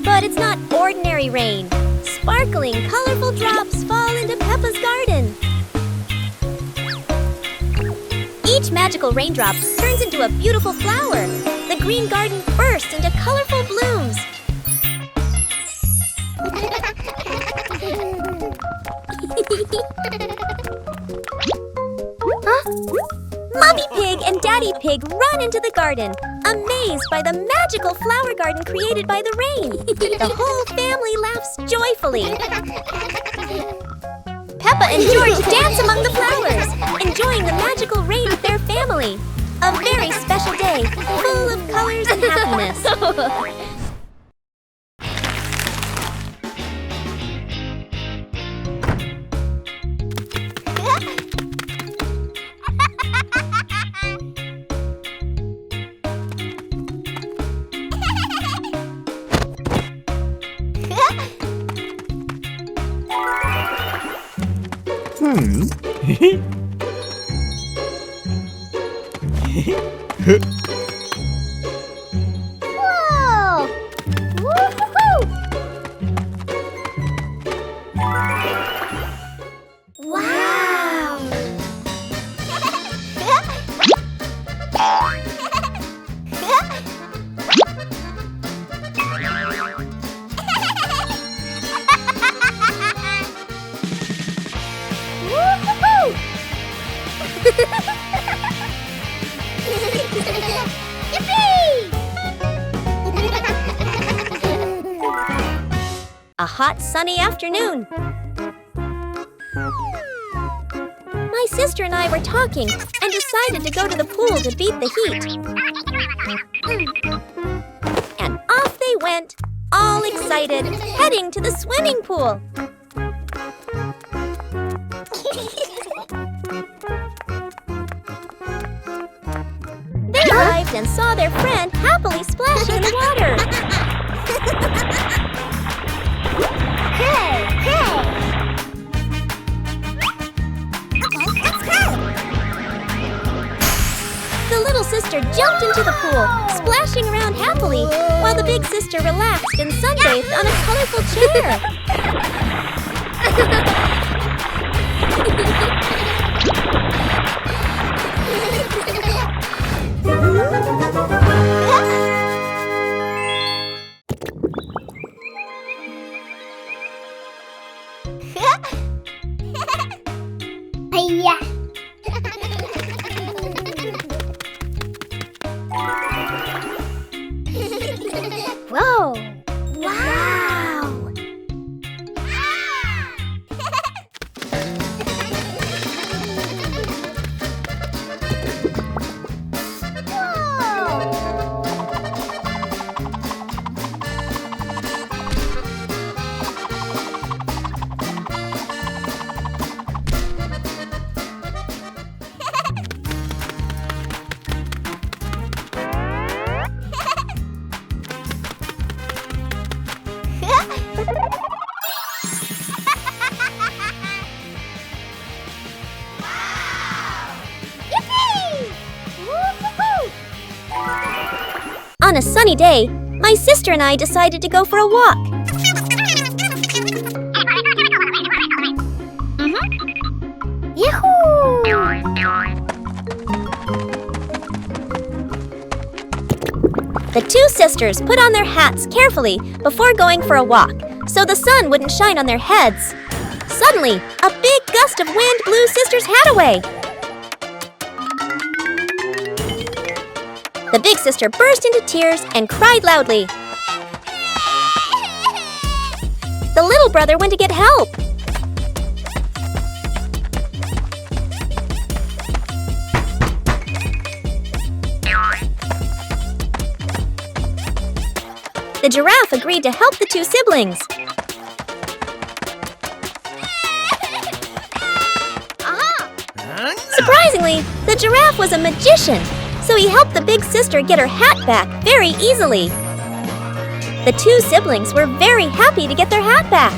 But it's not ordinary rain. Sparkling, colorful drops fall into Peppa's garden. Each magical raindrop turns into a beautiful flower. The green garden bursts into colorful blooms. Huh? Mommy Pig and Daddy Pig run into the garden, amazed by the magical flower garden created by the rain. The whole family laughs joyfully. Peppa and George dance among the flowers, enjoying the magical rain with their family. A very special day, full of colors and happiness. Whoa! Woo-hoo-hoo! Wow! Woo-hoo-hoo! A hot, sunny afternoon. My sister and I were talking and decided to go to the pool to beat the heat. And off they went, all excited, heading to the swimming pool. They arrived and saw their friend happily splashing in the water. Hey, hey! The little sister jumped into the pool, splashing around happily, while the big sister relaxed and sunbathed on a colorful chair. Yeah. Whoa! Wow! On a sunny day, my sister and I decided to go for a walk. Yahoo! The two sisters put on their hats carefully before going for a walk, so the sun wouldn't shine on their heads. Suddenly, a big gust of wind blew sister's hat away. The big sister burst into tears and cried loudly. The little brother went to get help. The giraffe agreed to help the two siblings. Surprisingly, the giraffe was a magician, so he helped the big sister get her hat back very easily. The two siblings were very happy to get their hat back.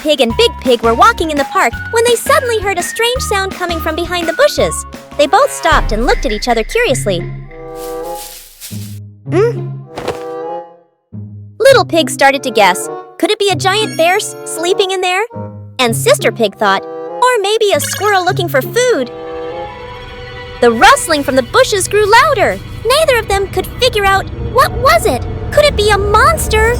Pig and Big Pig were walking in the park when they suddenly heard a strange sound coming from behind the bushes. They both stopped and looked at each other curiously. Little Pig started to guess. Could it be a giant bear sleeping in there? And Sister Pig thought, or maybe a squirrel looking for food. The rustling from the bushes grew louder. Neither of them could figure out, what was it? Could it be a monster?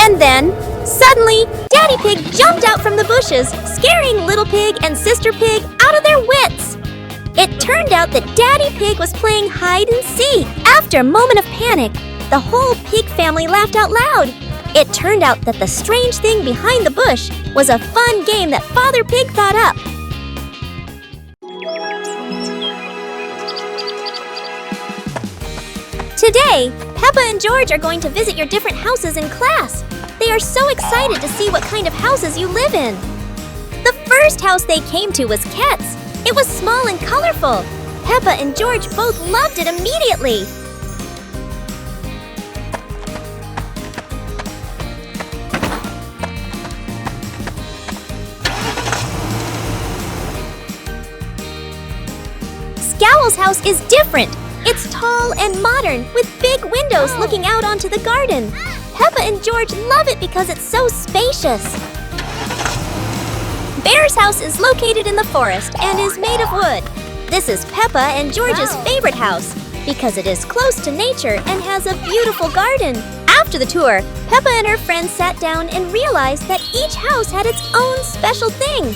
And then, suddenly, Daddy Pig jumped out from the bushes, scaring Little Pig and Sister Pig out of their wits. It turned out that Daddy Pig was playing hide and seek. After a moment of panic, the whole pig family laughed out loud. It turned out that the strange thing behind the bush was a fun game that Father Pig thought up. Today, Peppa and George are going to visit your different houses in class. They are so excited to see what kind of houses you live in. The first house they came to was Ket's. It was small and colorful. Peppa and George both loved it immediately. Scowl's house is different. It's tall and modern, with big windows looking out onto the garden. Peppa and George love it because it's so spacious. Bear's house is located in the forest and is made of wood. This is Peppa and George's favorite house because it is close to nature and has a beautiful garden. After the tour, Peppa and her friends sat down and realized that each house had its own special thing.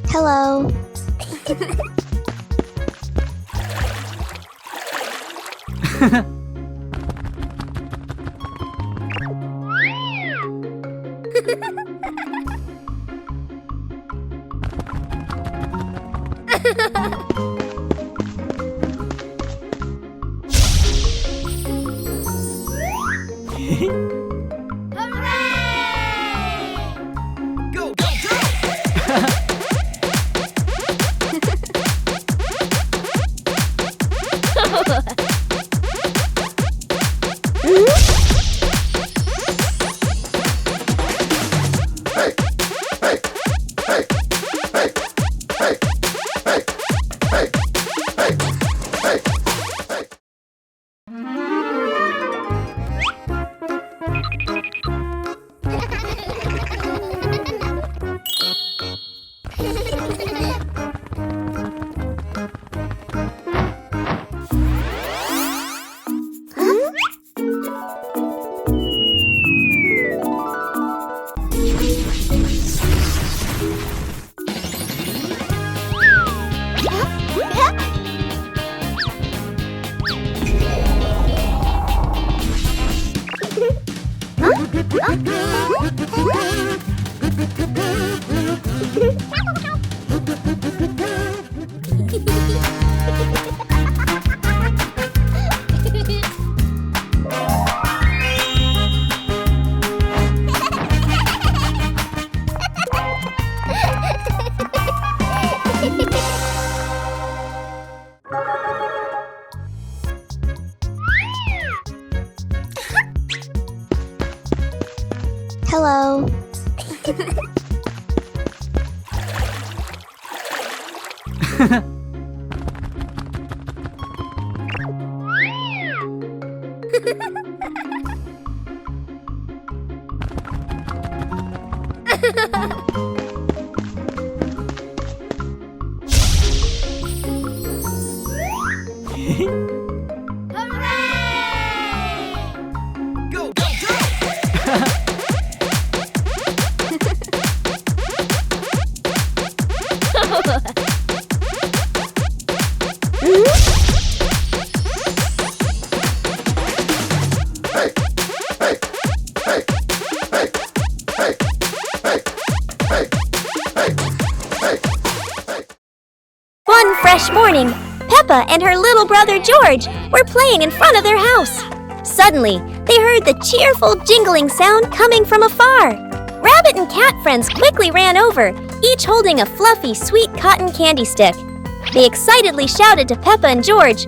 Hello. Hello. One fresh morning, Peppa and her little brother George were playing in front of their house. Suddenly, they heard the cheerful jingling sound coming from afar. Rabbit and cat friends quickly ran over, each holding a fluffy, sweet cotton candy stick. They excitedly shouted to Peppa and George,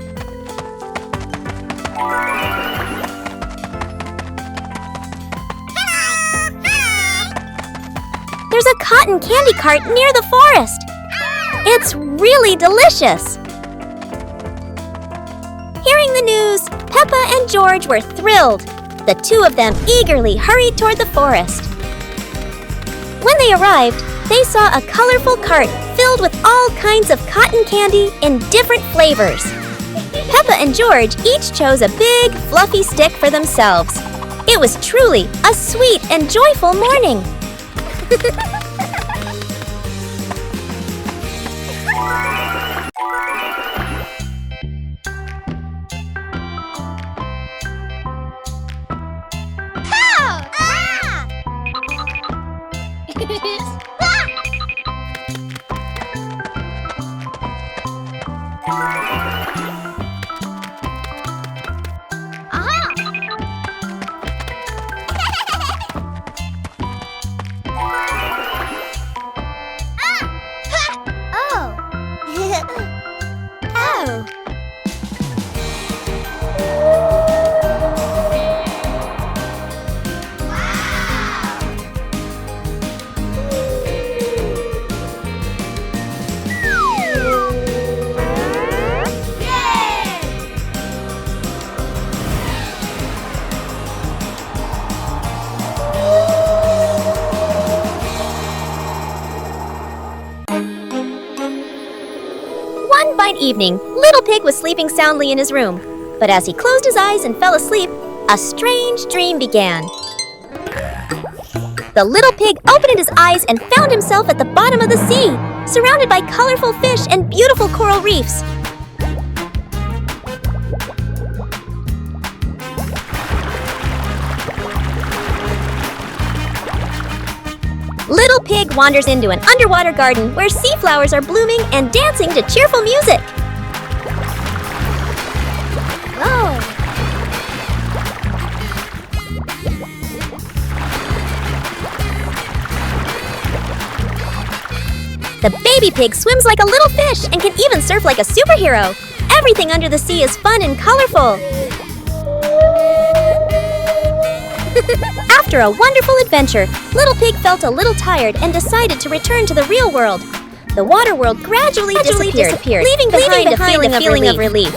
"There's a cotton candy cart near the forest. It's really delicious." Hearing the news, Peppa and George were thrilled. The two of them eagerly hurried toward the forest. When they arrived, they saw a colorful cart filled with all kinds of cotton candy in different flavors. Peppa and George each chose a big, fluffy stick for themselves. It was truly a sweet and joyful morning. One fine evening, Little Pig was sleeping soundly in his room. But as he closed his eyes and fell asleep, a strange dream began. The little pig opened his eyes and found himself at the bottom of the sea, surrounded by colorful fish and beautiful coral reefs. Little Pig wanders into an underwater garden where sea flowers are blooming and dancing to cheerful music. Oh. The baby pig swims like a little fish and can even surf like a superhero. Everything under the sea is fun and colorful. After a wonderful adventure, Little Pig felt a little tired and decided to return to the real world. The water world gradually disappeared, leaving behind a feeling of relief.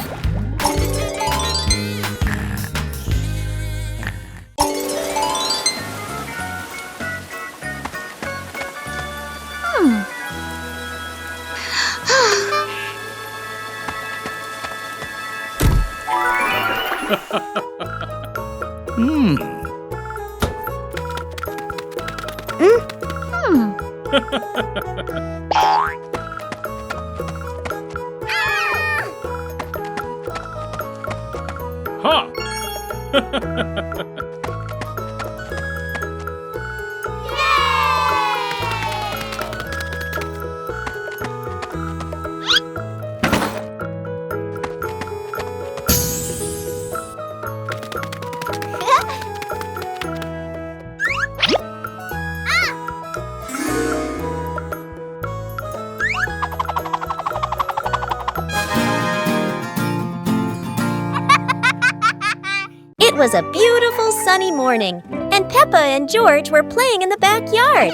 It was a beautiful sunny morning, and Peppa and George were playing in the backyard.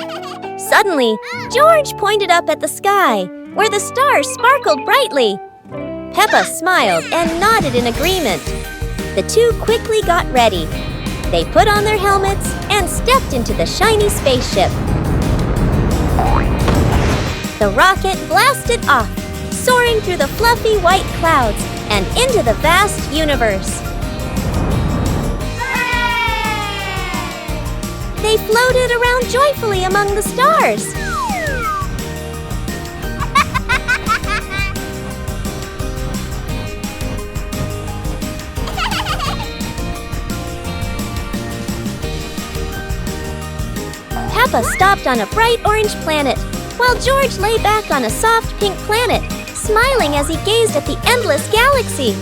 Suddenly, George pointed up at the sky, where the stars sparkled brightly. Peppa smiled and nodded in agreement. The two quickly got ready. They put on their helmets and stepped into the shiny spaceship. The rocket blasted off, soaring through the fluffy white clouds and into the vast universe. They floated around joyfully among the stars. Peppa stopped on a bright orange planet, while George lay back on a soft pink planet, smiling as he gazed at the endless galaxy.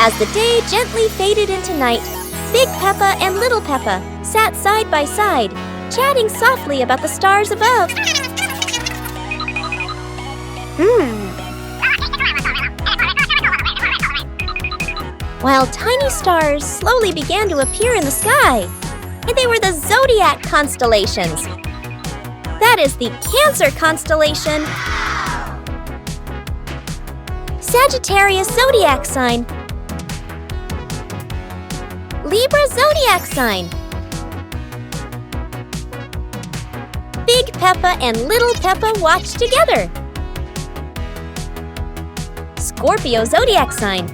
As the day gently faded into night, Big Peppa and Little Peppa sat side by side, chatting softly about the stars above. While tiny stars slowly began to appear in the sky, and they were the zodiac constellations. That is the Cancer constellation, Sagittarius zodiac sign, Libra zodiac sign, Big Peppa and Little Peppa watch together, Scorpio zodiac sign,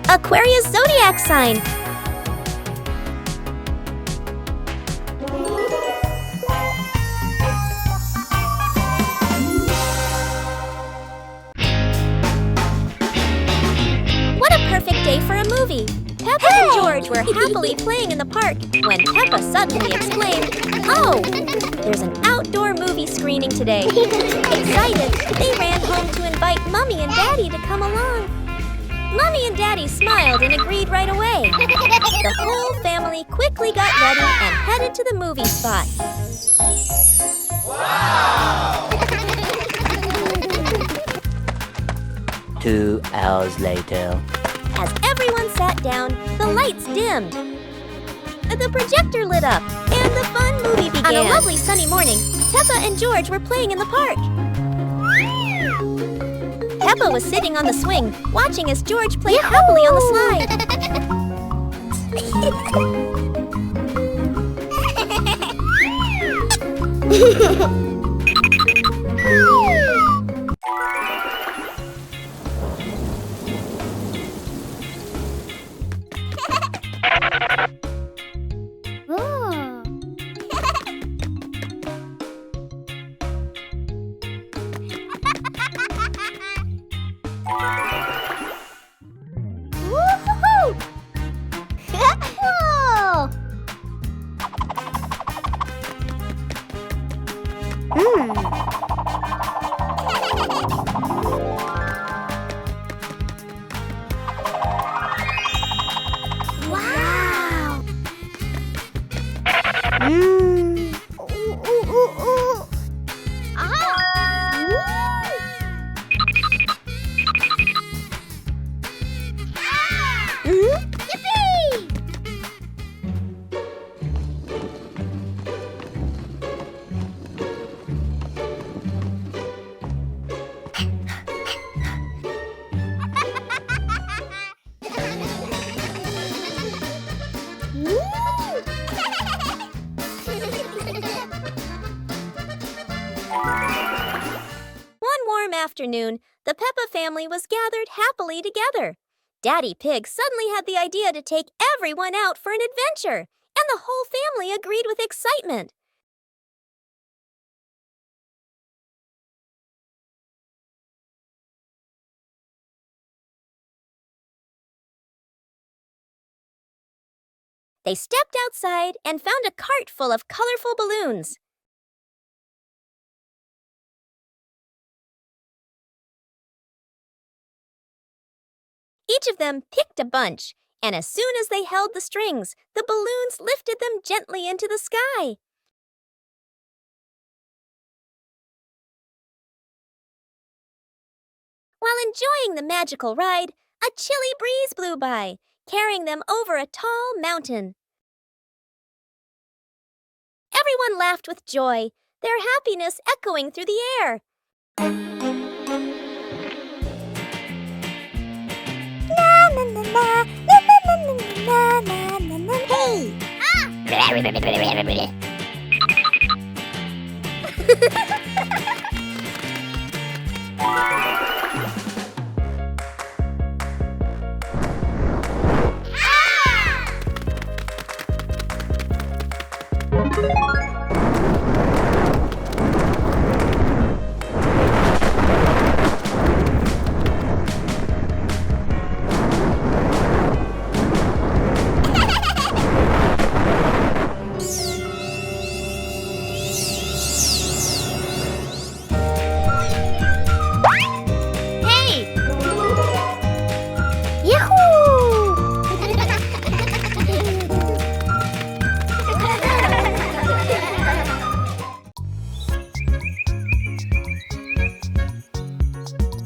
Aquarius zodiac sign, day for a movie. Peppa and George were happily playing in the park when Peppa suddenly exclaimed, "Oh, there's an outdoor movie screening today." Excited, they ran home to invite Mummy and Daddy to come along. Mommy and Daddy smiled and agreed right away. The whole family quickly got ready and headed to the movie spot. Wow! 2 hours later. As everyone sat down, the lights dimmed. The projector lit up, and the fun movie began. On a lovely sunny morning, Peppa and George were playing in the park. Peppa was sitting on the swing, watching as George played happily on the slide. Afternoon, the Peppa family was gathered happily together. Daddy Pig suddenly had the idea to take everyone out for an adventure, and the whole family agreed with excitement. They stepped outside and found a cart full of colorful balloons. Each of them picked a bunch, and as soon as they held the strings, the balloons lifted them gently into the sky. While enjoying the magical ride, a chilly breeze blew by, carrying them over a tall mountain. Everyone laughed with joy, their happiness echoing through the air. Hey!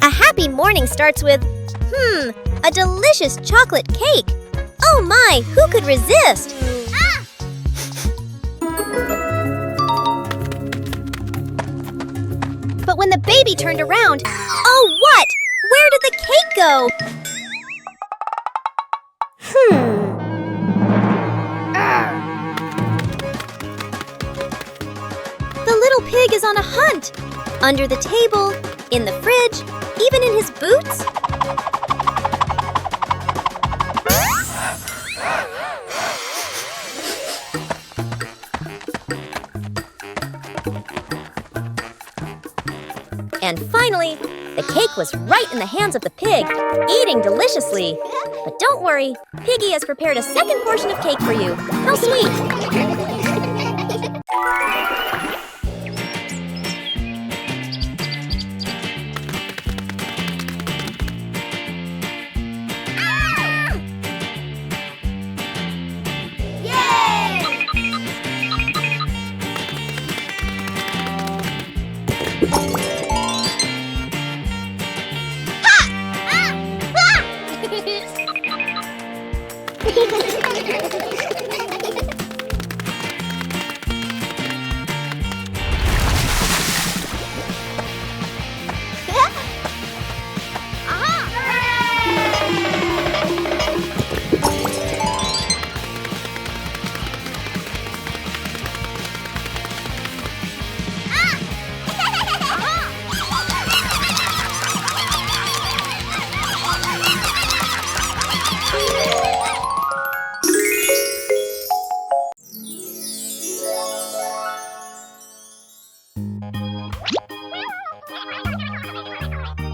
Happy morning starts with, a delicious chocolate cake. Oh my, who could resist? But when the baby turned around, oh what? Where did the cake go? The little pig is on a hunt. Under the table, in the fridge, even in his boots? And finally, the cake was right in the hands of the pig, eating deliciously. But don't worry, Piggy has prepared a second portion of cake for you. How sweet!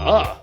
Ah.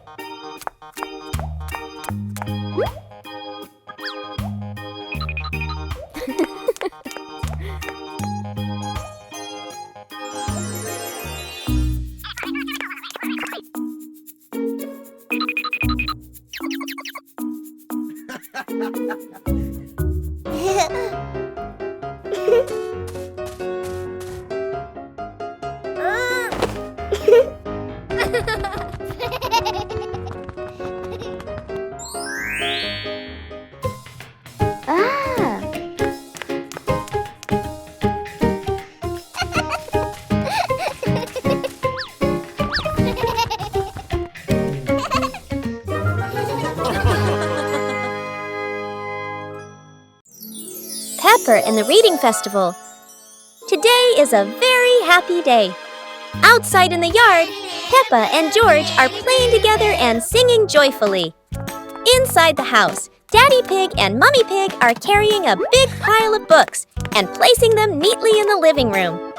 Pepper and the Reading Festival. Today is a very happy day. Outside in the yard, Peppa and George are playing together and singing joyfully. Inside the house, Daddy Pig and Mummy Pig are carrying a big pile of books and placing them neatly in the living room.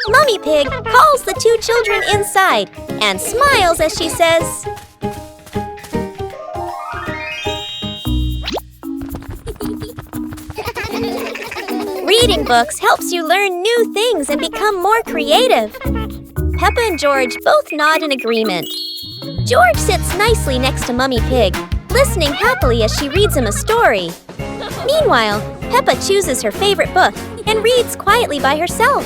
Mummy Pig calls the two children inside and smiles as she says, "Reading books helps you learn new things and become more creative." Peppa and George both nod in agreement. George sits nicely next to Mummy Pig, listening happily as she reads him a story. Meanwhile, Peppa chooses her favorite book and reads quietly by herself.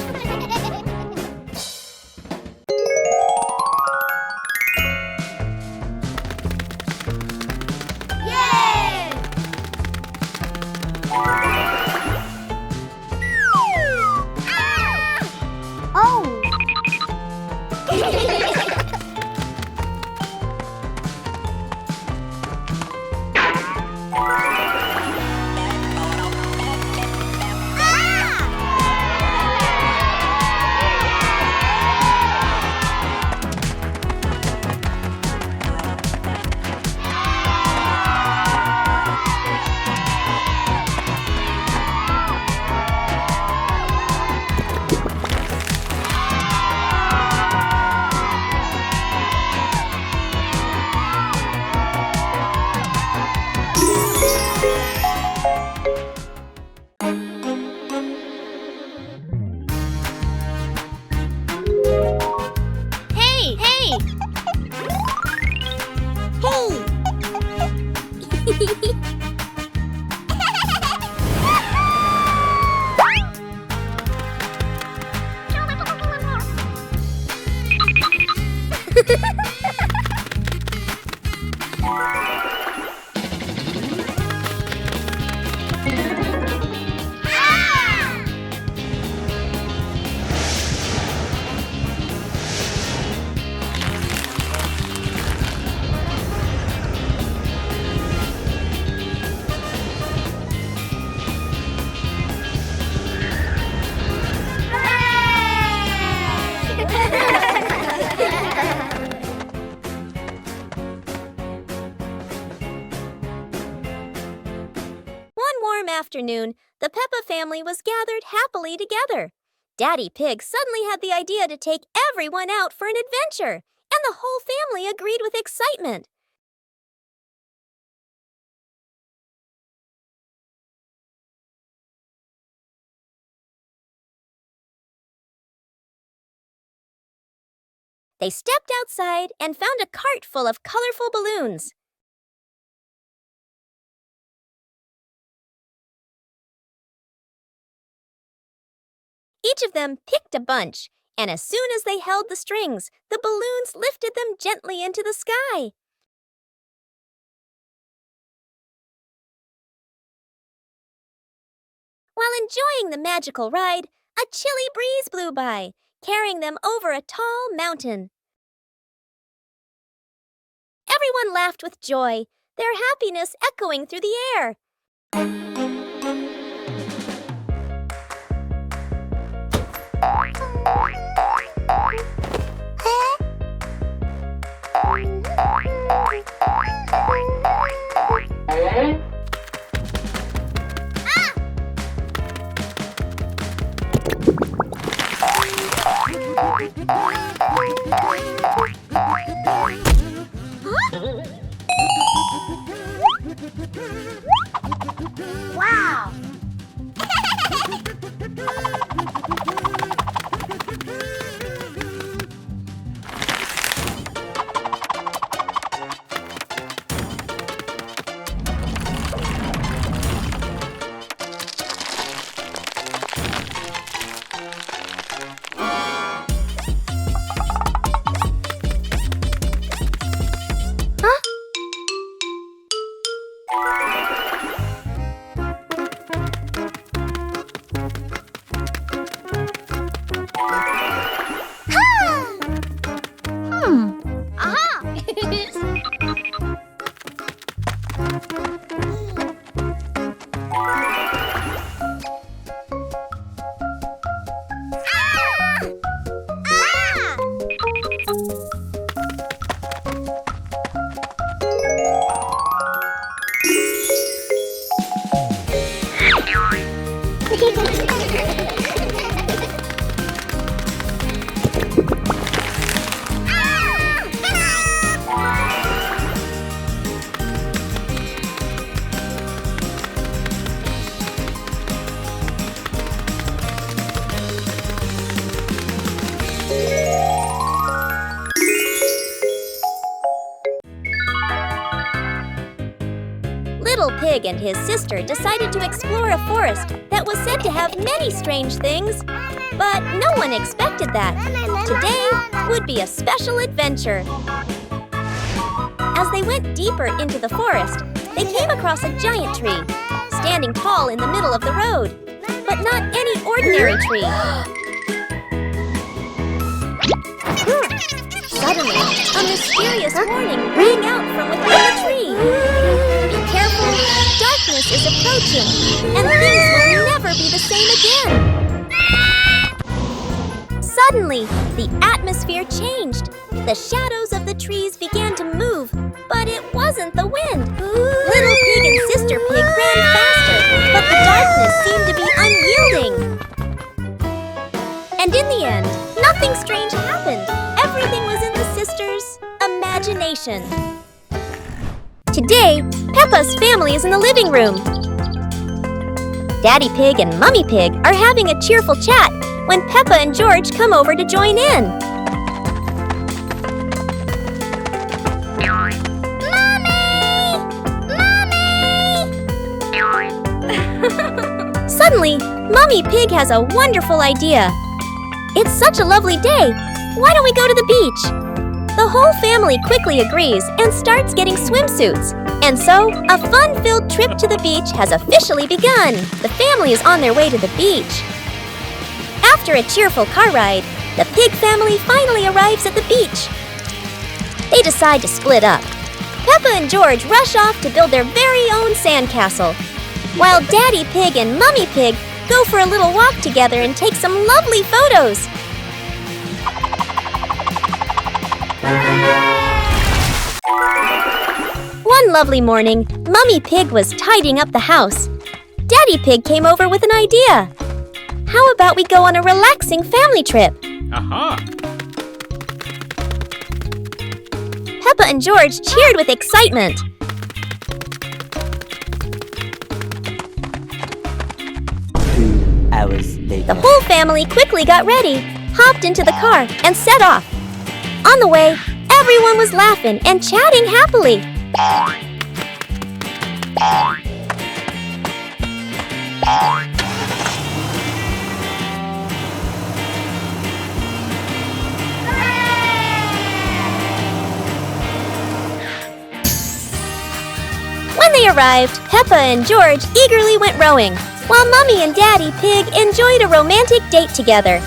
Afternoon, the Peppa family was gathered happily together. Daddy Pig suddenly had the idea to take everyone out for an adventure, and the whole family agreed with excitement. They stepped outside and found a cart full of colorful balloons. Each of them picked a bunch, and as soon as they held the strings, the balloons lifted them gently into the sky. While enjoying the magical ride, a chilly breeze blew by, carrying them over a tall mountain. Everyone laughed with joy, their happiness echoing through the air. Little Pig and his sister decided to explore a forest that was said to have many strange things. But no one expected that. Today would be a special adventure. As they went deeper into the forest, they came across a giant tree, standing tall in the middle of the road. But not any ordinary tree. Suddenly, a mysterious warning rang out from within the tree. Be careful, darkness is approaching, and things will never be the same again. Suddenly, the atmosphere changed. The shadows of the trees began to move, but it wasn't the wind. Little Pig and Sister Pig ran faster, but the darkness seemed to be unyielding. And in the end, nothing strange happened. Everything was in the sisters' imagination. Today, Peppa's family is in the living room. Daddy Pig and Mummy Pig are having a cheerful chat when Peppa and George come over to join in. Mommy! Suddenly, Mummy Pig has a wonderful idea. It's such a lovely day. Why don't we go to the beach? The whole family quickly agrees and starts getting swimsuits. And so, a fun-filled trip to the beach has officially begun. The family is on their way to the beach. After a cheerful car ride, the Pig family finally arrives at the beach. They decide to split up. Peppa and George rush off to build their very own sandcastle, while Daddy Pig and Mummy Pig go for a little walk together and take some lovely photos. One lovely morning, Mummy Pig was tidying up the house. Daddy Pig came over with an idea. How about we go on a relaxing family trip? Aha! Peppa and George cheered with excitement. 2 hours later. The whole family quickly got ready, hopped into the car, and set off. On the way, everyone was laughing and chatting happily. When they arrived, Peppa and George eagerly went rowing, while Mummy and Daddy Pig enjoyed a romantic date together.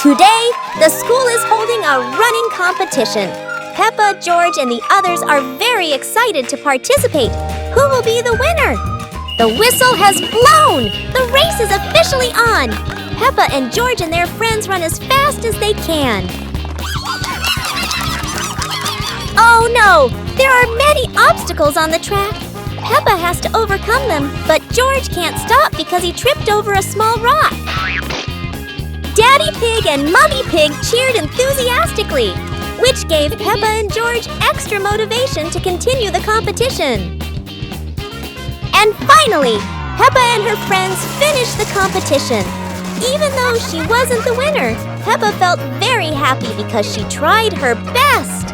Today, the school is holding a running competition. Peppa, George, and the others are very excited to participate. Who will be the winner? The whistle has blown! The race is officially on! Peppa and George and their friends run as fast as they can. Oh no! There are many obstacles on the track. Peppa has to overcome them, but George can't stop because he tripped over a small rock. Daddy Pig and Mummy Pig cheered enthusiastically, which gave Peppa and George extra motivation to continue the competition. And finally, Peppa and her friends finished the competition. Even though she wasn't the winner, Peppa felt very happy because she tried her best.